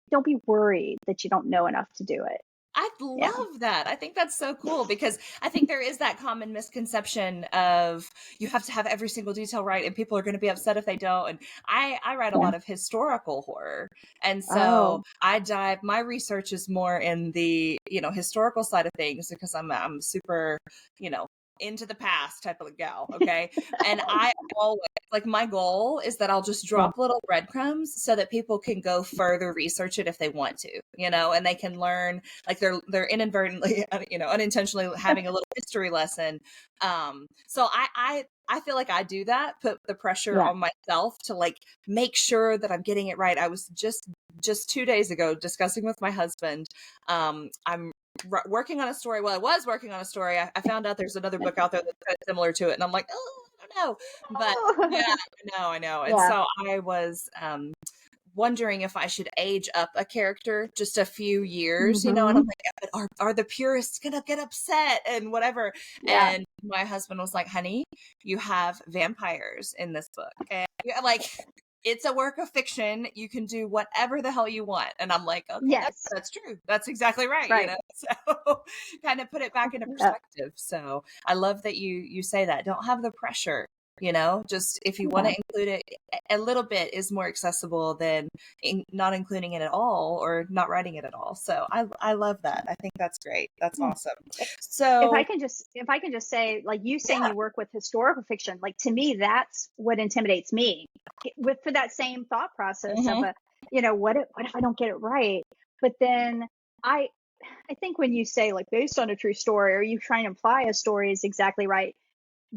worried that you don't know enough to do it. I Yeah. love that. I think that's so cool because I think there is that common misconception of you have to have every single detail right and people are going to be upset if they don't. And I write a Yeah. lot of historical horror. And so Oh, my research is more in the, historical side of things because I'm super, you know, into the past type of gal. Okay. And I always, like, my goal is that I'll just yeah. drop little breadcrumbs so that people can go further research it if they want to, and they can learn, like, they're inadvertently, unintentionally having a little history lesson. So I feel like I do that, put the pressure Yeah. on myself to, like, make sure that I'm getting it right. I was just 2 days ago discussing with my husband. I'm working on a story. Well, I was working on a story. I found out there's another book out there that's kind of similar to it, and I'm like, oh, I don't know, but yeah, Oh. I know. And Yeah. so I was wondering if I should age up a character just a few years, and I'm Hmm. like, but are the purists gonna get upset and whatever? Yeah. And my husband was like, honey, you have vampires in this book. And like, it's a work of fiction. You can do whatever the hell you want. And I'm like, okay, Yes. that's true. That's exactly right. Right. So kind of put it back into Yeah. perspective. So I love that you say that. Don't have the pressure. Just if you want Yeah. to include it a little bit is more accessible than not including it at all or not writing it at all. So I love that. I think that's great. That's Yeah. awesome. If I So can just say, like, you saying yeah. you work with historical fiction, like, to me, that's what intimidates me, with for that same thought process of Hmm. what if I don't get it right? But then I I think when you say, like, based on a true story, or you try and imply a story is exactly right,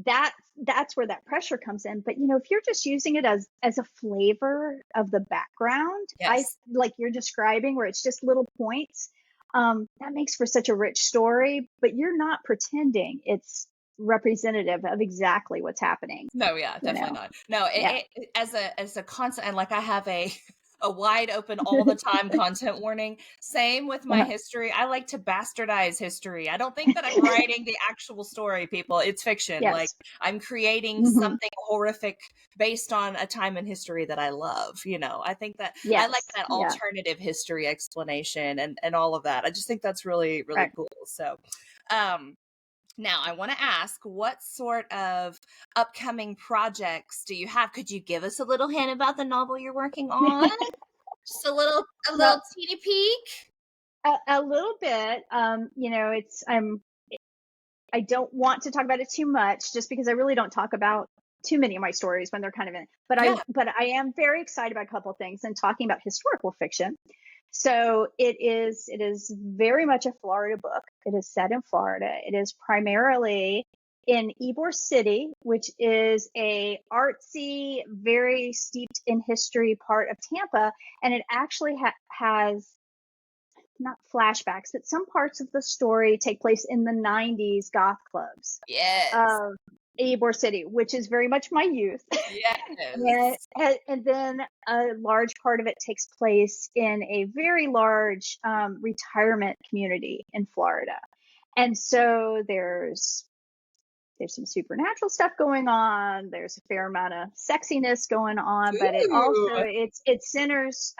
that that's where that pressure comes in. But if you're just using it as a flavor of the background, I Yes. like you're describing, where it's just little points, that makes for such a rich story, but you're not pretending it's representative of exactly what's happening, No, yeah, you definitely know not. No, yeah. as a concept, and like I have a a wide open all the time content warning. Same with my history. I like to bastardize history. I don't think that I'm writing the actual story, people. It's fiction. Like, Yes. I'm creating Hmm. something horrific based on a time in history that I love. I think that I like Yes. that Yeah. alternative history explanation and all of that. I just think that's really, really Right. cool. So, um, now, I want to ask, what sort of upcoming projects do you have? Could you give us a little hint about the novel you're working on? Just a little Well, teeny peek? a little bit. It's I don't want to talk about it too much, just because I really don't talk about too many of my stories when they're kind of in. Yeah. But I am very excited about a couple of things, and talking about historical fiction. So it is very much a Florida book. It is set in Florida. It is primarily in Ybor City, which is a artsy, very steeped in history part of Tampa, and it actually has not flashbacks, but some parts of the story take place in the 90s goth clubs Yes. of Ybor City, which is very much my youth. and, Yes. and then a large part of it takes place in a very large retirement community in Florida. And so there's some supernatural stuff going on. There's a fair amount of sexiness going on, but Ooh. it centers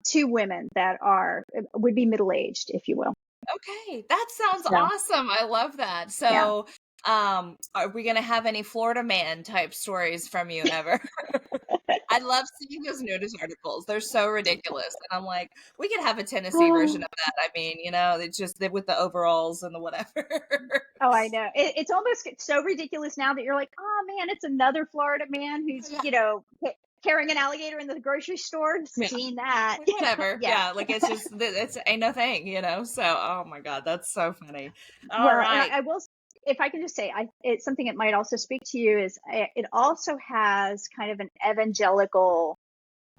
two women that would be middle aged, if you will. Okay. That sounds So awesome. I love that. yeah. So, are we gonna have any Florida man type stories from you ever? I love seeing those notice articles. They're so ridiculous. And I'm like, we could have a Tennessee version of that. I mean, it's just with the overalls and the whatever. Oh, I know. It's almost so ridiculous now that you're like, oh man, it's another Florida man who's, Yeah. carrying an alligator in the grocery store. Yeah. Seen that. Whatever. Yeah. Yeah. Like, it's just, it's ain't no thing. So, oh my God, that's so funny. All Well, and right. I will, if I can just say, it's something it might also speak to you is, it also has kind of an evangelical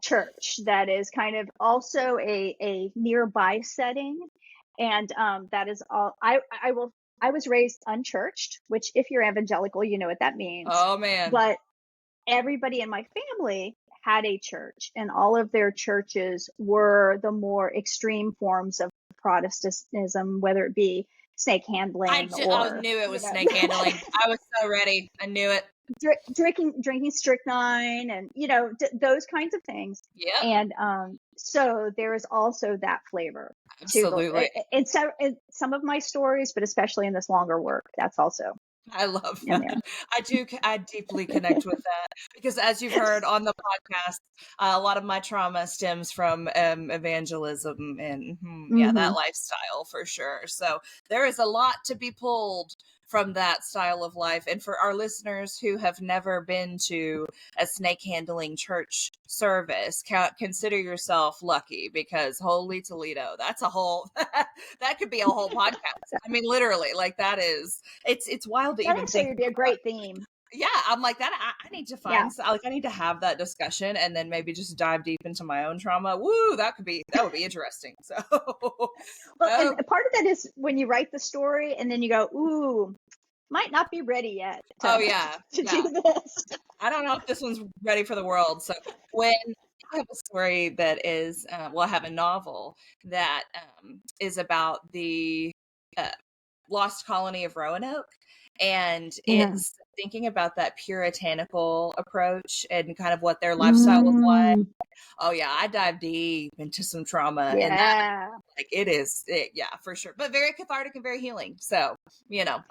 church that is kind of also a nearby setting. And that is all I will I was raised unchurched, which if you're evangelical, you know what that means. Oh man. But everybody in my family had a church, and all of their churches were the more extreme forms of Protestantism, whether it be snake handling I or, knew it was snake handling. I was so ready. I knew it. drinking strychnine and those kinds of things. Yep. And so there is also that flavor to Absolutely. in some of my stories, but especially in this longer work, that's also I love in that. I deeply connect with that because, as you've heard on the podcast, a lot of my trauma stems from evangelism and yeah, hmm that lifestyle for sure. So there is a lot to be pulled from that style of life. And for our listeners who have never been to a snake handling church service, consider yourself lucky because holy Toledo, that's a whole that could be a whole podcast. I mean, literally, like that is it's wild to that even actually think would be a about. great theme. Yeah, I'm like that. I need to Yeah. find like I need to have that discussion and then maybe just dive deep into my own trauma. Woo, that would be interesting. So, Well, and oh, part of that is when you write the story and then you go, ooh, might not be ready yet oh to yeah, to yeah. do this. I don't know if this one's ready for the world. So when I have a story that is, I have a novel that is about the uh, lost colony of Roanoke, and Yeah. it's thinking about that puritanical approach and kind of what their lifestyle was like. Mm, Oh yeah, I dive deep into some trauma, and that yeah. like yeah, for sure, but very cathartic and very healing. So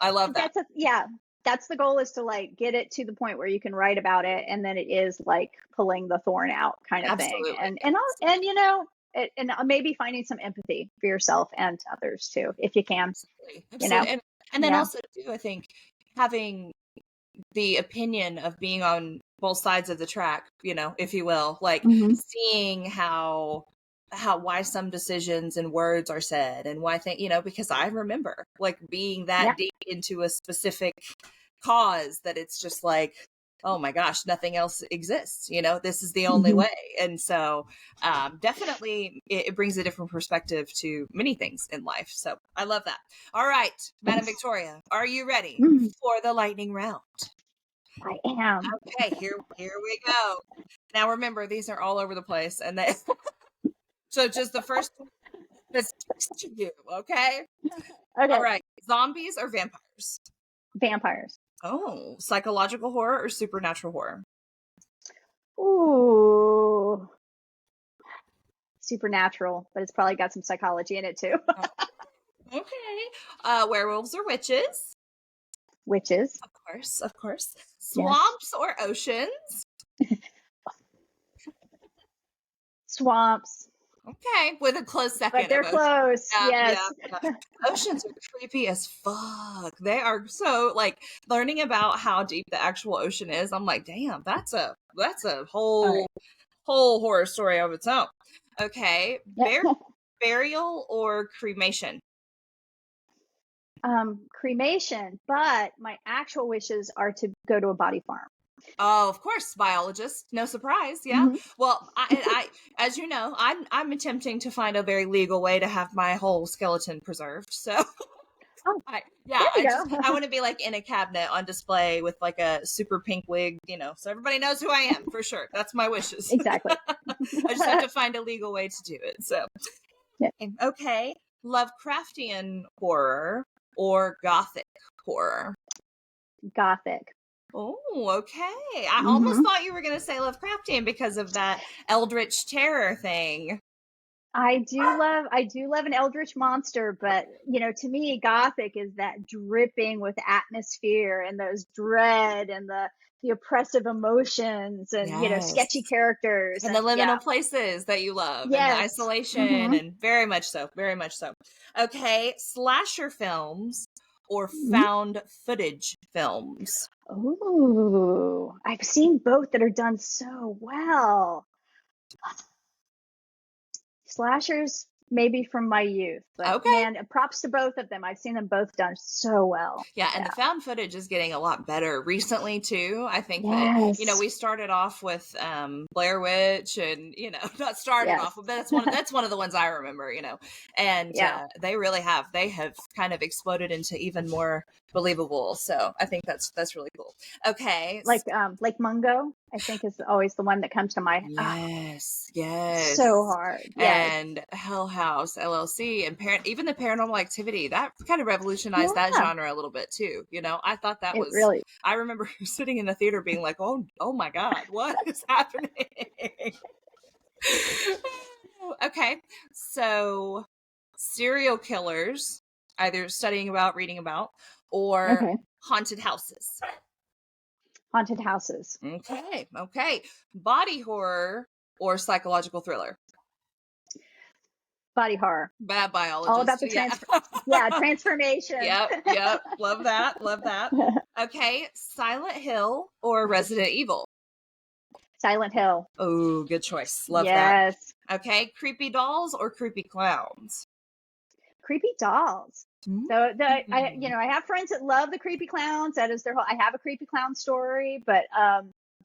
I love that. Yeah, that's the goal, is to like get it to the point where you can write about it, and then it is like pulling the thorn out kind of thing. Absolutely. And maybe finding some empathy for yourself and others too, if you can. Absolutely. You know, Absolutely. And then yeah. also too, I think having the opinion of being on both sides of the track, if you will, like hmm seeing how why some decisions and words are said and why because I remember like being Yeah. that deep into a specific cause that it's just like, oh my gosh, nothing else exists, this is the only hmm way. And so definitely it brings a different perspective to many things in life. So I love that. All right, Madam Victoria, are you ready for the lightning round? I am. Okay, here we go. Now remember, these are all over the place, and they so just the first one that sticks to you, okay? All Okay. right, zombies or vampires? Vampires. Oh, psychological horror or supernatural horror? Ooh, supernatural, but it's probably got some psychology in it too. Oh, okay, werewolves or witches? Witches. Of course, of course. Yes. Swamps or oceans? Swamps, Okay, with a close but second of they're ocean. close. Yeah, yeah, Yes. yeah. Oceans are creepy as fuck. They are so like learning about how deep the actual ocean is. I'm like, damn, that's a All right. whole horror story of its own. Okay, Yeah. burial or cremation? Cremation, but my actual wishes are to go to a body farm. Oh, of course, biologist. No surprise. Yeah. hmm Well, as you know, I'm attempting to find a very legal way to have my whole skeleton preserved. So Oh, yeah, there you I go. want to be like in a cabinet on display with like a super pink wig, so everybody knows who I am for sure. That's my wishes. Exactly. I just have to find a legal way to do it. So, Yeah. okay, Lovecraftian horror or Gothic horror? Gothic. Oh, okay. I almost hmm thought you were going to say Lovecraftian because of that Eldritch terror thing. I do love an eldritch monster, but to me, Gothic is that dripping with atmosphere and those dread and the oppressive emotions and sketchy Yes. characters, And the and yeah. liminal places that you love and the Yes. isolation hmm and very much so, very much so. Okay, slasher films or hmm found footage films? Ooh, I've seen both that are done so well. Slashers, maybe from my youth, but Okay. man, props to both of them. I've seen them both done so well. Yeah, and Yeah. the found footage is getting a lot better recently too. I think that, Yes. we started off with Blair Witch, and not started Yes. off, but that's one of the ones I remember, and Yeah. they have kind of exploded into even more believable. So I think that's really cool. Okay. Like Mungo, I think is always the one that comes to my Yes, yes. so hard. Yes. And Hell House LLC and even the Paranormal Activity, that kind of revolutionized that Yeah. genre a little bit too. I thought that It was. really. I remember sitting in the theater being like, "Oh my God, what is happening?" Okay, so serial killers, either studying about, reading about, or Okay. haunted houses. Haunted houses. Okay. Body horror or psychological thriller. Body horror. Bad All biologist. about the Yeah. transformation. Yep. Love that. Okay. Silent Hill or Resident Evil. Silent Hill. Oh, good choice. Love that. Yes. Okay. Creepy dolls or creepy clowns. Creepy dolls. Mm. So I have friends that love the creepy clowns. That is their whole. I have a creepy clown story, but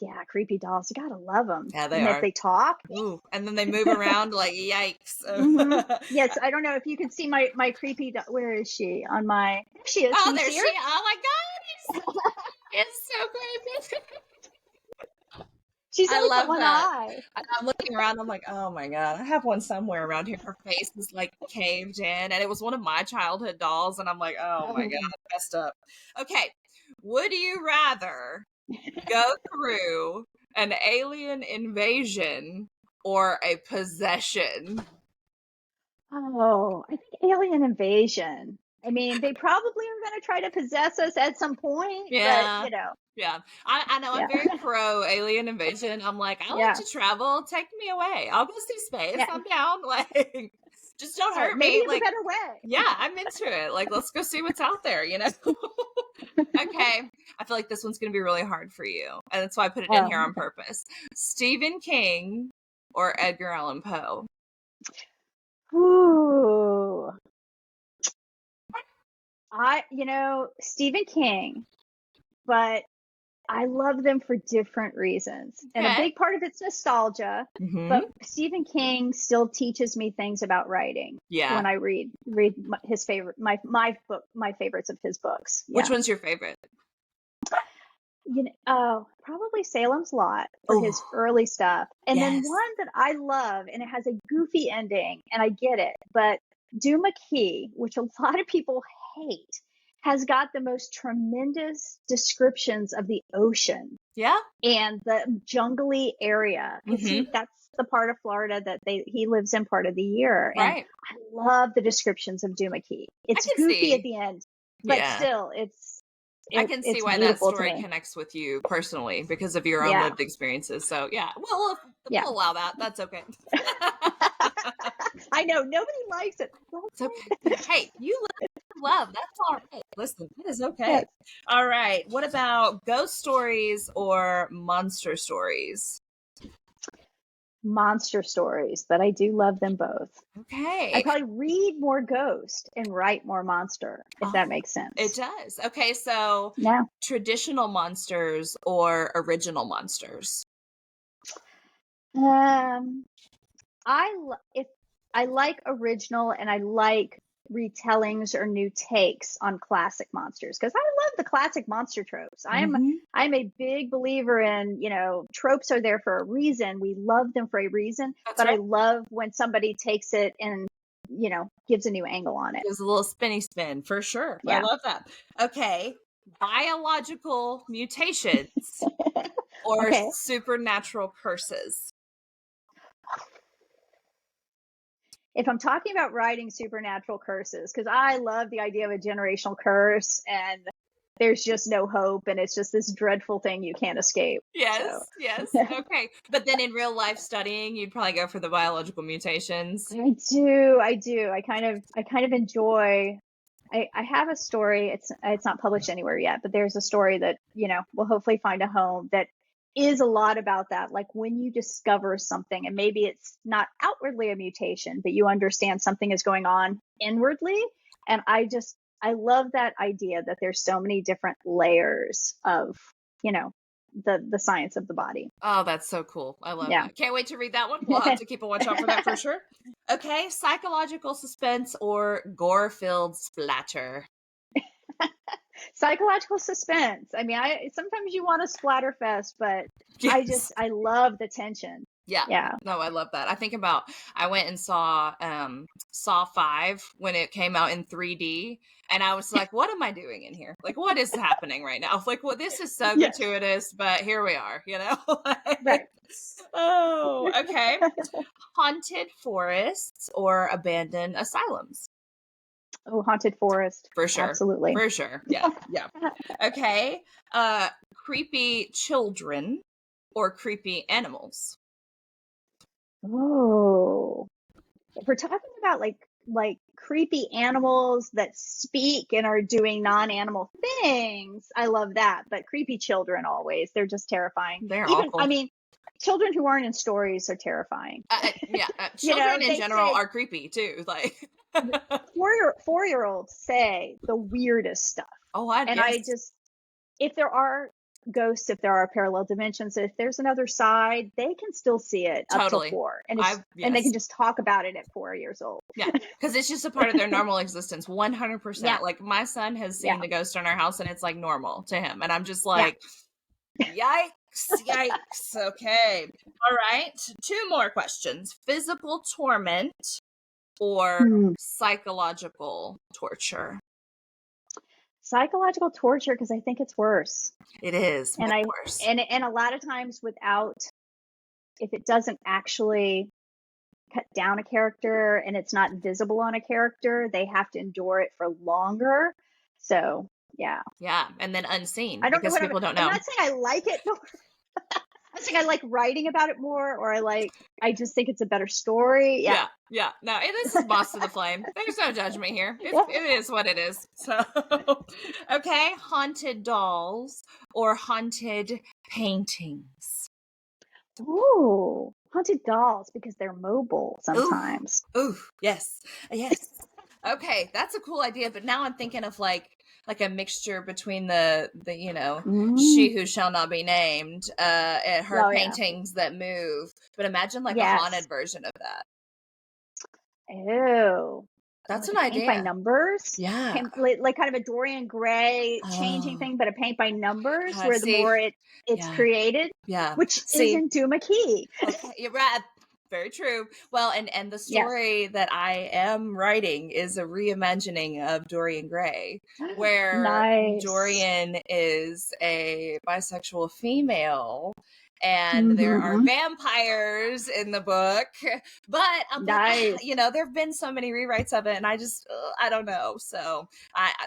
yeah, creepy dolls. You gotta love them. Yeah, they And are. if they talk. Ooh, and then they move around like yikes. Mm-hmm. Yes, I don't know if you can see my creepy. Where is she? On my. There she is. Oh, Can you there see she. her? Oh my God, it's so creepy. She's I only got love one that. eye. I'm looking around. I'm like, oh my God, I have one somewhere around here. Her face is like caved in, and it was one of my childhood dolls. And I'm like, oh my God, messed up. Okay, would you rather go through an alien invasion or a possession? Oh, I think alien invasion. I mean, they probably are going to try to possess us at some point, but Yeah. Yeah, I know. I'm yeah, very pro alien invasion. I'm like, I like yeah, to travel. Take me away. I'll go see space. yeah. I'm down. Like, just don't hurt Maybe me. in a Like, better way. yeah, I'm into it. Like, let's go see what's out there. Okay. I feel like this one's gonna be really hard for you, and that's why I put it in here Oh, on purpose. Stephen King or Edgar Allan Poe. ooh, Stephen King, but I love them for different reasons. And a Okay. big part of it's nostalgia, but Stephen King still teaches me things about writing. Yeah. When I read his favorite, my favorites of his books. Yeah. Which one's your favorite? Probably Salem's Lot for his early stuff. And then one that I love, and it has a goofy ending, and I get it, but Duma Key, which a lot of people hate, has got the most tremendous descriptions of the ocean. Yeah. And the jungly area. That's the part of Florida that he lives in part of the year. Right. And I love the descriptions of Duma Key. It's goofy at the end, but still I can see why that story connects with you personally because of your own lived experiences. So yeah, we'll allow that. That's okay. I know nobody likes it. It's okay. Hey, you love. That's all right. Listen, it is okay. Yes. All right. What about ghost stories or monster stories? Monster stories, but I do love them both. Okay. I probably read more ghost and write more monster, if that makes sense. It does. Okay, so traditional monsters or original monsters? I like original, and I like retellings or new takes on classic monsters, because I love the classic monster tropes. I'm a big believer in, tropes are there for a reason. We love them for a reason. That's right. I love when somebody takes it and gives a new angle on it. Gives a little spinny spin, for sure. Yeah. I love that. Okay, biological mutations or supernatural curses? If I'm talking about writing supernatural curses, because I love the idea of a generational curse, and there's just no hope, and it's just this dreadful thing you can't escape. Yes. Okay. But then in real life studying, you'd probably go for the biological mutations. I do. I kind of enjoy. I have a story. It's not published anywhere yet, but there's a story that will hopefully find a home, that is a lot about that. Like when you discover something, and maybe it's not outwardly a mutation, but you understand something is going on inwardly. And I love that idea that there's so many different layers of, you know, the science of the body. Oh, that's so cool. I love Yeah. that. Can't wait to read that one. We'll have to keep a watch out for that for sure. Okay, psychological suspense or gore-filled splatter? Psychological suspense. I mean, I sometimes you want a splatter fest, but Yes. I love the tension. Yeah. Yeah. No, I love that. I went and saw Saw 5 when it came out in 3D, and I was like, what am I doing in here? Like, what is happening right now? Like, well, this is so Yes. gratuitous, but here we are, you know? Right. Oh, okay. Haunted forests or abandoned asylums? Oh, haunted forest. For sure. Absolutely. For sure. Yeah. Yeah. Okay. Creepy children or creepy animals? Oh, if we're talking about like creepy animals that speak and are doing non-animal things, I love that. But creepy children always, they're just terrifying. They're Even, I awful. mean, children who aren't in stories are terrifying. Yeah, You know, children in they general say are creepy too. Like, 4-year-olds say the weirdest stuff. oh, I And yes, I just, if there are ghosts, if there are parallel dimensions, if there's another side, they can still see it up till totally. 4, and I and they can yes, just talk about it at 4 years old. yeah, because it's just a part of their normal existence. 100%. Yeah, Like my son has yeah, seen the ghost in our house, and it's like normal to him, and I'm just yeah. like, yikes, yikes. Okay, all right. Two more questions: physical torment or Hmm. psychological torture? Psychological torture, because I think it's worse. It is And way I worse. and a lot of times without, if it doesn't actually cut down a character and it's not visible on a character, they have to endure it for longer. So yeah. Yeah, and then unseen I don't know because what people don't I'm know. not saying I like it more. I'm saying I like writing about it more, or I just think it's a better story. Yeah. Yeah, yeah. No, this is Moss to the Flame. There's no judgment here. Yeah. It is what it is. So, okay, haunted dolls or haunted paintings. Ooh, haunted dolls, because they're mobile Ooh, sometimes. ooh, yes, yes. Okay, that's a cool idea. But now I'm thinking of like a mixture between the Mm. she who shall not be named, and her Oh yeah. paintings that move. But imagine like a Yes. haunted version of that. Ew. That's Like an a paint by idea. numbers, Yeah. like kind of a Dorian Gray changing Oh, thing, but a paint by numbers, where the see, more it's yeah. created, Yeah. which is See, in Duma Key. okay, you're right. Very true. Well, and the Yes. story that I am writing is a reimagining of Dorian Gray, where Nice. Dorian is a bisexual female and there are Mm-hmm. vampires in the book. But I'm like, Nice. there have been so many rewrites of it, and I just I don't know. So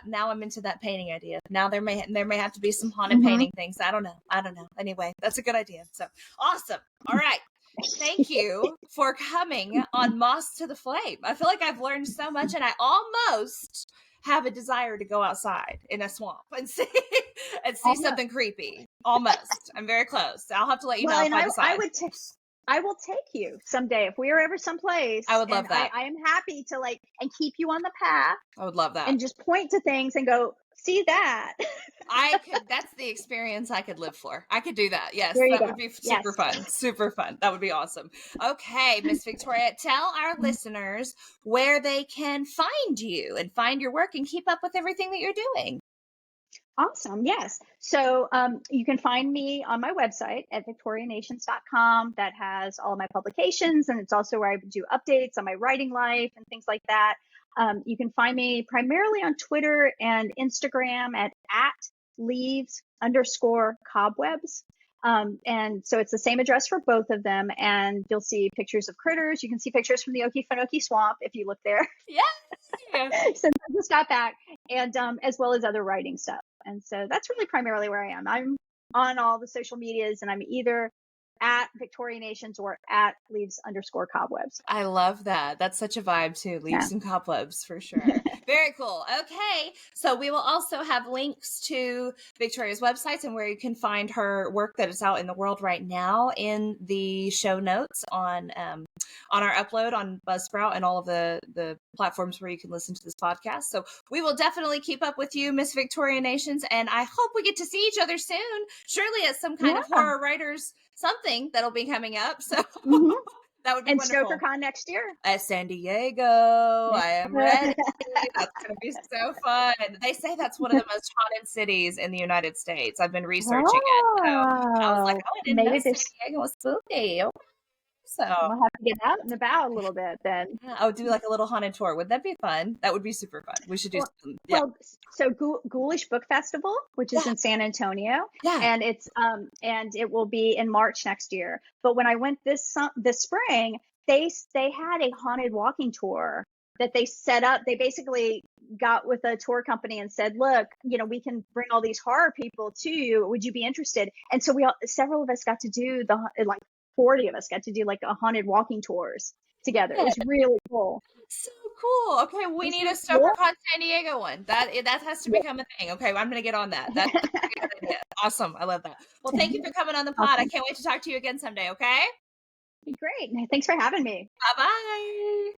now I'm into that painting idea. Now there may have to be some haunted Mm-hmm. painting things. I don't know. I don't know. Anyway, that's a good idea. So awesome. All right. Thank you for coming on Moss to the Flame. I feel like I've learned so much, and I almost have a desire to go outside in a swamp and see something creepy. Almost. I'm very close. I'll have to let you Well, know if and I I decide. I will take you someday if we are ever someplace, I would and love that. I am happy to and keep you on the path I would love that. and just point to things and go, see that. That's the experience I could live for. I could do that. Yes, There you that go. would be Yes. super fun. Super fun. That would be awesome. Okay, Miss Victoria, tell our listeners where they can find you and find your work and keep up with everything that you're doing. Awesome. Yes. So you can find me on my website at victorianations.com. That has all of my publications, and it's also where I do updates on my writing life and things like that. You can find me primarily on Twitter and Instagram at leaves_cobwebs. And so it's the same address for both of them. And you'll see pictures of critters. You can see pictures from the Okefenokee Swamp if you look there. Yeah. Since I just got back, and as well as other writing stuff. And so that's really primarily where I am. I'm on all the social medias, and I'm either at Victoria Nations or at leaves_cobwebs. I love that. That's such a vibe too. Yeah. Leaves and cobwebs for sure. Very cool. Okay. So we will also have links to Victoria's websites and where you can find her work that is out in the world right now in the show notes on our upload on Buzzsprout and all of the platforms where you can listen to this podcast. So we will definitely keep up with you, Miss Victoria Nations, and I hope we get to see each other soon. Surely at some kind of horror writers something that'll be coming up. So Mm-hmm. that would be And wonderful. StokerCon next year. At San Diego, I am ready. That's going to be so fun. They say that's one of the most haunted cities in the United States. I've been researching it. So I was like, oh, I didn't know San Diego was spooky. So we'll have to get out and about a little bit then. I would do like a little haunted tour. Would that be fun? That would be super fun. We should do something. Yeah. Well, so Ghoulish Book Festival, which is in San Antonio, and it's and it will be in March next year. But when I went this spring, they had a haunted walking tour that they set up. They basically got with a tour company and said, look, we can bring all these horror people to you. Would you be interested? And so several of us got to do 40 of us got to do like a haunted walking tours together. It was really cool. So cool. Okay, we need a StokerCon San Diego one. That has to become a thing. Okay, I'm gonna get on that. That's a good idea. Awesome. I love that. Well, thank you for coming on the pod. I can't wait to talk to you again someday. Okay. Great. Thanks for having me. Bye bye.